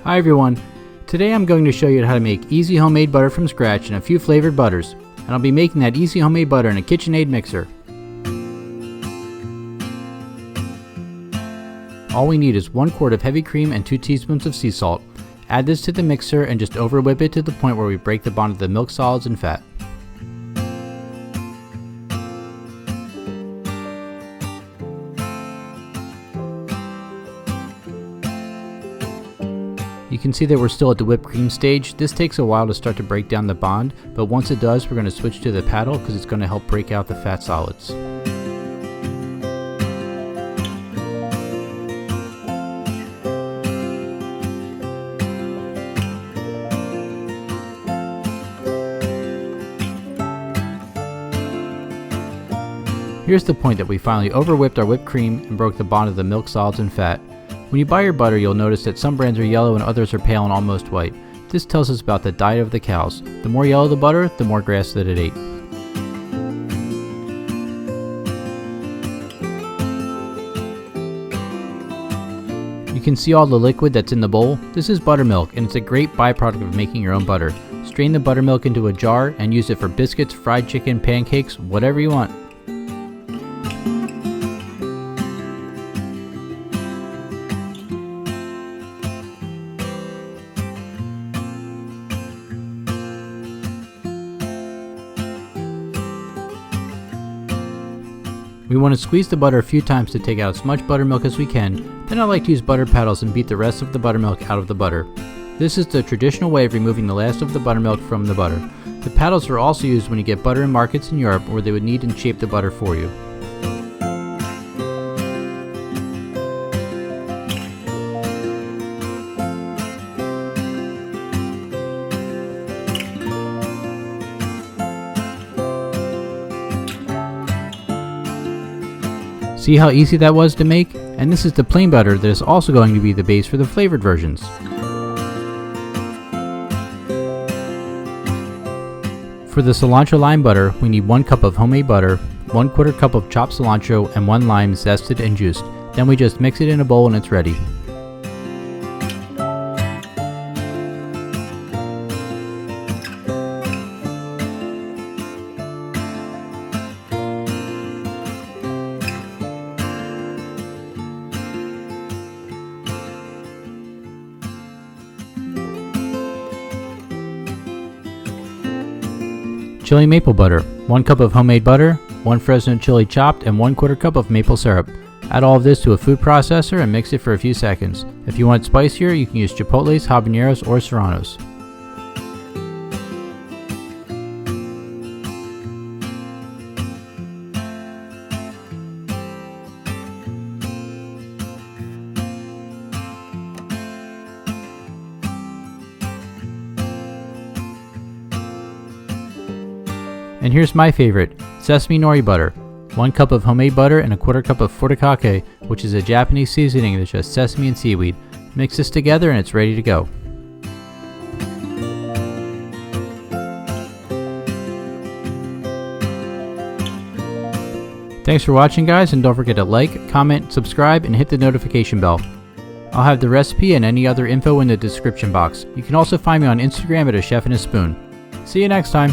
Hi everyone, today I'm going to show you how to make easy homemade butter from scratch and a few flavored butters, and I'll be making that easy homemade butter in a KitchenAid mixer. All we need is 1 quart of heavy cream and 2 teaspoons of sea salt. Add this to the mixer and just over whip it to the point where we break the bond of the milk solids and fat. You can see that we're still at the whipped cream stage. This takes a while to start to break down the bond, but once it does, we're going to switch to the paddle because it's going to help break out the fat solids. Here's the point that we finally over whipped our whipped cream and broke the bond of the milk solids and fat. When you buy your butter, you'll notice that some brands are yellow and others are pale and almost white. This tells us about the diet of the cows. The more yellow the butter, the more grass that it ate. You can see all the liquid that's in the bowl. This is buttermilk, and it's a great byproduct of making your own butter. Strain the buttermilk into a jar and use it for biscuits, fried chicken, pancakes, whatever you want. We want to squeeze the butter a few times to take out as much buttermilk as we can, then I like to use butter paddles and beat the rest of the buttermilk out of the butter. This is the traditional way of removing the last of the buttermilk from the butter. The paddles are also used when you get butter in markets in Europe where they would knead and shape the butter for you. See how easy that was to make? And this is the plain butter that is also going to be the base for the flavored versions. For the cilantro lime butter, we need 1 cup of homemade butter, 1/4 cup of chopped cilantro, and 1 lime zested and juiced. Then we just mix it in a bowl and it's ready. Chili maple butter, 1 cup of homemade butter, 1 Fresno chili chopped, and 1/4 cup of maple syrup. Add all of this to a food processor and mix it for a few seconds. If you want it spicier, you can use chipotles, habaneros, or serranos. And here's my favorite, sesame nori butter. 1 cup of homemade butter and 1/4 cup of Furikake, which is a Japanese seasoning that's just sesame and seaweed. Mix this together and it's ready to go. Thanks for watching guys, and don't forget to like, comment, subscribe, and hit the notification bell. I'll have the recipe and any other info in the description box. You can also find me on Instagram at A Chef and a Spoon. See you next time!